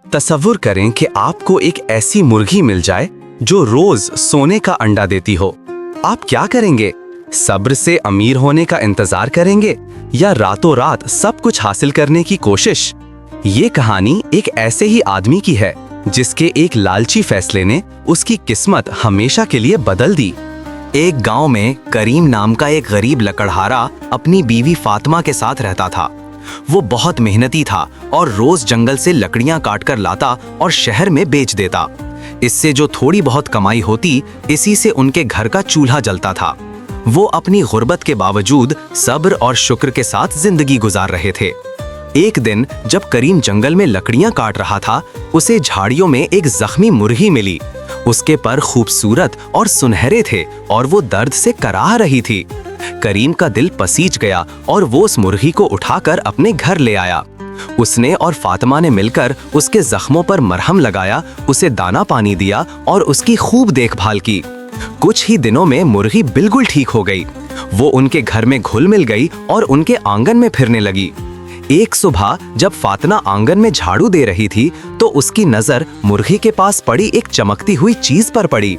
तसव्वुर करें कि आपको एक ऐसी मुर्गी मिल जाए जो रोज सोने का अंडा देती हो। आप क्या करेंगे? सब्र से अमीर होने का इंतजार करेंगे या रातों रात सब कुछ हासिल करने की कोशिश? ये कहानी एक ऐसे ही आदमी की है जिसके एक लालची फैसले ने उसकी किस्मत हमेशा के लिए बदल दी। एक गांव में करीम नाम का एक गरीब लकड़हारा अपनी बीवी फातिमा के साथ रहता था। वो बहुत मेहनती था और रोज जंगल से लकड़ियां काटकर लाता और शहर में बेच देता। इससे जो थोड़ी बहुत कमाई होती, इसी से उनके घर का चूल्हा जलता था। वो अपनी गुर्बत के बावजूद सब्र और शुक्र के साथ जिंदगी गुजार रहे थे। एक दिन जब करीम जंगल में लकड़ियां काट रहा था, उसे झाड़ियों में एक जख्मी मुर्गी मिली। उसके पर खूबसूरत और सुनहरे थे और वो दर्द से कराह रही थी। करीम का दिल पसीज गया और वो उस मुर्गी को उठाकर अपने घर ले आया। उसने और फातिमा ने मिलकर उसके जख्मों पर मरहम लगाया, उसे दाना पानी दिया और उसकी खूब देखभाल की। कुछ ही दिनों में मुर्गी बिल्कुल ठीक हो गई। वो उनके घर में घुल मिल गई और उनके आंगन में फिरने लगी। एक सुबह जब फातिमा आंगन में झाड़ू दे रही थी तो उसकी नजर मुर्गी के पास पड़ी एक चमकती हुई चीज पर पड़ी।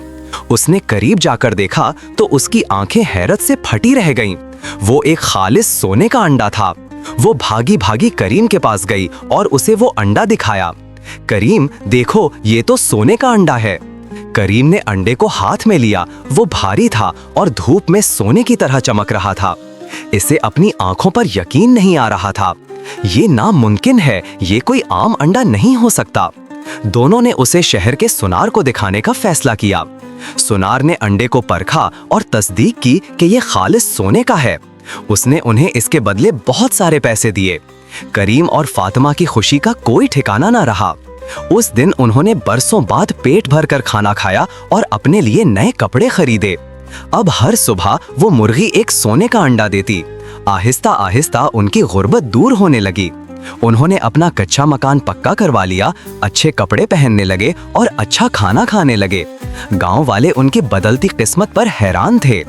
उसने करीब जाकर देखा तो उसकी आंखें हैरत से फटी रह गईं। वो एक खालिस सोने का अंडा था। वो भागी भागी करीम के पास गई और उसे वो अंडा दिखाया। करीम, देखो, ये तो सोने का अंडा है। करीम ने अंडे को हाथ में लिया। वो भारी था और धूप में सोने की तरह चमक रहा था। इसे अपनी आंखों पर यकीन नहीं आ रहा था। ये नामुमकिन है, ये कोई आम अंडा नहीं हो सकता। दोनों ने उसे शहर के सुनार को दिखाने का फैसला किया। सुनार ने अंडे को परखा और तस्दीक की कि ये खालिस सोने का है। उसने उन्हें इसके बदले बहुत सारे पैसे दिए। करीम और फातिमा की खुशी का कोई ठिकाना ना रहा। उस दिन उन्होंने बरसों बाद पेट भरकर खाना खाया और अपने लिए नए कपड़े खरीदे। अब हर सुबह वो मुर्गी एक सोने का अंडा देती। आहिस्ता आहिस्ता उनकी गुर्बत दूर होने लगी। उन्होंने अपना कच्चा मकान पक्का करवा लिया, अच्छे कपड़े पहनने लगे और अच्छा खाना खाने लगे। गांव वाले उनकी बदलती किस्मत पर हैरान थे।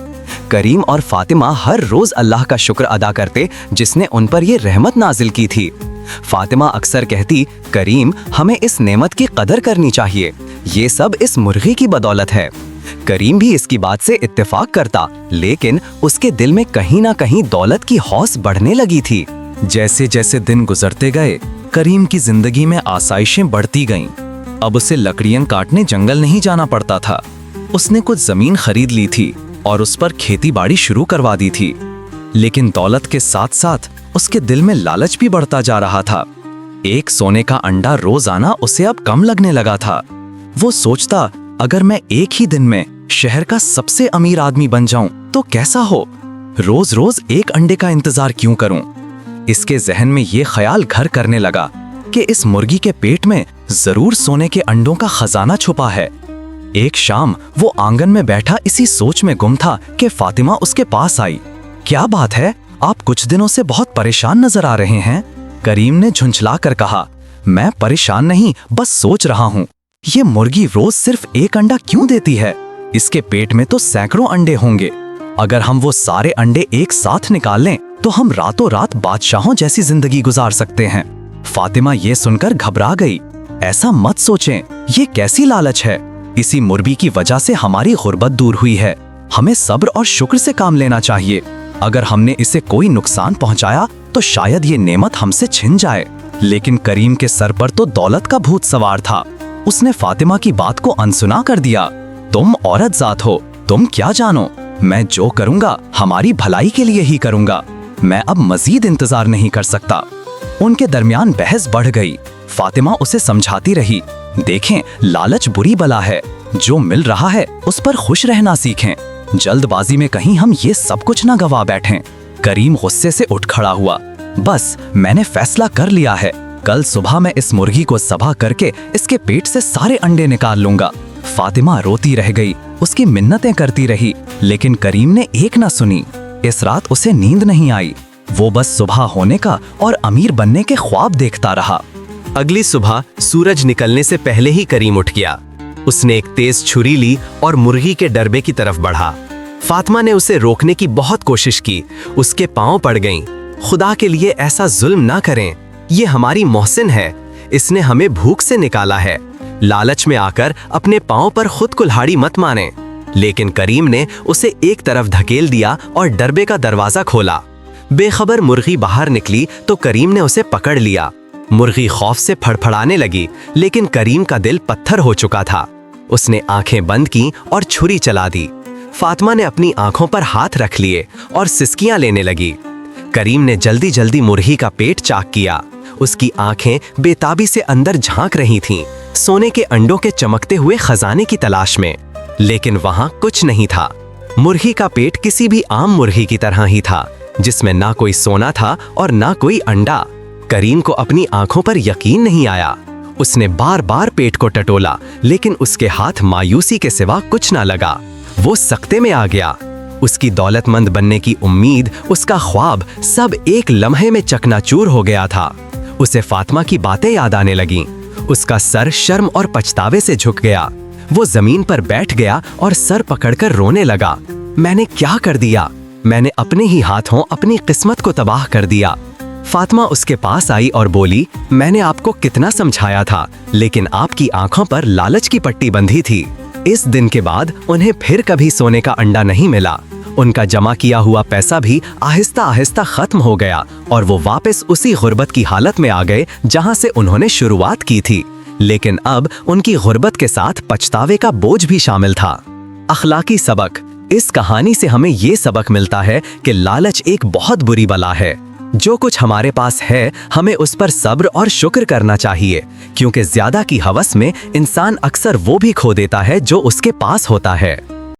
करीम और फातिमा हर रोज अल्लाह का शुक्र अदा करते जिसने उन पर ये रहमत नाजिल की थी। फातिमा अक्सर कहती, करीम, हमें इस नेमत की कदर करनी चाहिए। ये सब इस मुर्गी की बदौलत है। करीम भी इसकी बात से इत्तेफाक करता, लेकिन उसके दिल में कहीं ना कहीं दौलत की हौस बढ़ने लगी थी। जैसे जैसे दिन गुजरते गए, करीम की जिंदगी में आसाइशें बढ़ती गईं। अब उसे लकड़ियां काटने जंगल नहीं जाना पड़ता था। उसने कुछ जमीन खरीद ली थी और उस पर खेती बाड़ी शुरू करवा दी थी। लेकिन दौलत के साथ साथ उसके दिल में लालच भी बढ़ता जा रहा था। एक सोने का अंडा रोजाना उसे अब कम लगने लगा था। वो सोचता, अगर मैं एक ही दिन में शहर का सबसे अमीर आदमी बन जाऊं तो कैसा हो? रोज रोज एक अंडे का इंतजार क्यों करूं? इसके जहन में ये ख्याल घर करने लगा कि इस मुर्गी के पेट में जरूर सोने के अंडों का खजाना छुपा है। एक शाम वो आंगन में बैठा इसी सोच में गुम था कि फातिमा उसके पास आई। क्या बात है, आप कुछ दिनों से बहुत परेशान नजर आ रहे हैं। करीम ने झुंझला कर कहा, मैं परेशान नहीं, बस सोच रहा हूँ, ये मुर्गी रोज सिर्फ एक अंडा क्यों देती है? इसके पेट में तो सैकड़ों अंडे होंगे। अगर हम वो सारे अंडे एक साथ निकाल लें तो हम रातों रात बादशाहों जैसी जिंदगी गुजार सकते हैं। फातिमा ये सुनकर घबरा गई। ऐसा मत सोचें, ये कैसी लालच है? इसी मुर्गी की वजह से हमारी गुर्बत दूर हुई है। हमें सब्र और शुक्र से काम लेना चाहिए। अगर हमने इसे कोई नुकसान पहुंचाया तो शायद ये नेमत हमसे छिन जाए। लेकिन करीम के सर पर तो दौलत का भूत सवार था। उसने फातिमा की बात को अनसुना कर दिया। तुम औरत जात हो, तुम क्या जानो? मैं जो करूंगा हमारी भलाई के लिए ही करूंगा। मैं अब मजीद इंतजार नहीं कर सकता। उनके दरमियान बहस बढ़ गई। फातिमा उसे समझाती रही, देखें, लालच बुरी बला है। जो मिल रहा है उस पर खुश रहना सीखें। जल्दबाजी में कहीं हम ये सब कुछ ना गवा बैठें। करीम गुस्से से उठ खड़ा हुआ। बस, मैंने फैसला कर लिया है। कल सुबह मैं इस मुर्गी को ज़बह करके इसके पेट से सारे अंडे निकाल लूंगा। फातिमा रोती रह गई, उसकी मिन्नतें करती रही, लेकिन करीम ने एक ना सुनी। इस रात उसे नींद नहीं आई। वो बस सुबह होने का और अमीर बनने के ख्वाब देखता रहा। अगली सुबह सूरज निकलने से पहले ही करीम उठ गया। उसने एक तेज छुरी ली और मुर्गी के डरबे की तरफ बढ़ा। फातिमा ने उसे रोकने की बहुत कोशिश की। उसके पांव पड़ गईं। खुदा के लिए ऐसा जुल्म ना करें, ये हमारी मोहसिन है। इसने हमें भूख से निकाला है। लालच में आकर अपने पांव पर खुद कुल्हाड़ी मत माने। लेकिन करीम ने उसे एक तरफ धकेल दिया और डरबे का दरवाजा खोला। बेखबर मुर्गी बाहर निकली तो करीम ने उसे पकड़ लिया। मुर्गी खौफ से फड़फड़ाने लगी, लेकिन करीम का दिल पत्थर हो चुका था। उसने आंखें बंद की और छुरी चला दी। फातिमा ने अपनी आंखों पर हाथ रख लिए और सिसकियां लेने लगी। करीम ने जल्दी जल्दी मुर्गी का पेट चाक किया। उसकी आंखें बेताबी से अंदर झांक रही थीं, सोने के अंडों के चमकते हुए खजाने की तलाश में। लेकिन वहां कुछ नहीं था। मुर्गी का पेट किसी भी आम मुर्गी की तरह ही था, जिसमें ना कोई सोना था और ना कोई अंडा। करीम को अपनी आंखों पर यकीन नहीं आया। उसने बार बार पेट को टटोला, लेकिन उसके हाथ मायूसी के सिवा कुछ ना लगा। वो सकते में आ गया। उसकी दौलतमंद बनने की उम्मीद, उसका ख्वाब सब एक लम्हे में चकनाचूर हो गया था। उसे फातिमा की बातें याद आने लगीं। उसका सर शर्म और पछतावे से झुक गया। वो जमीन पर बैठ गया और सर पकड़कर रोने लगा। मैंने क्या कर दिया? मैंने अपने ही हाथों अपनी किस्मत को तबाह कर दिया। फातिमा उसके पास आई और बोली, मैंने आपको कितना समझाया था, लेकिन आपकी आंखों पर लालच की पट्टी बंधी थी। इस दिन के बाद उन्हें फिर कभी सोने का अंडा नहीं मिला। उनका जमा किया हुआ पैसा भी आहिस्ता आहिस्ता खत्म हो गया और वो वापस उसी गुर्बत की हालत में आ गए जहां से उन्होंने शुरुआत की थी। लेकिन अब उनकी गुर्बत के साथ पछतावे का बोझ भी शामिल था। अखलाकी सबक। इस कहानी से हमें ये सबक मिलता है कि लालच एक बहुत बुरी बला है। जो कुछ हमारे पास है, हमें उस पर सब्र और शुक्र करना चाहिए, क्योंकि ज्यादा की हवस में इंसान अक्सर वो भी खो देता है जो उसके पास होता है।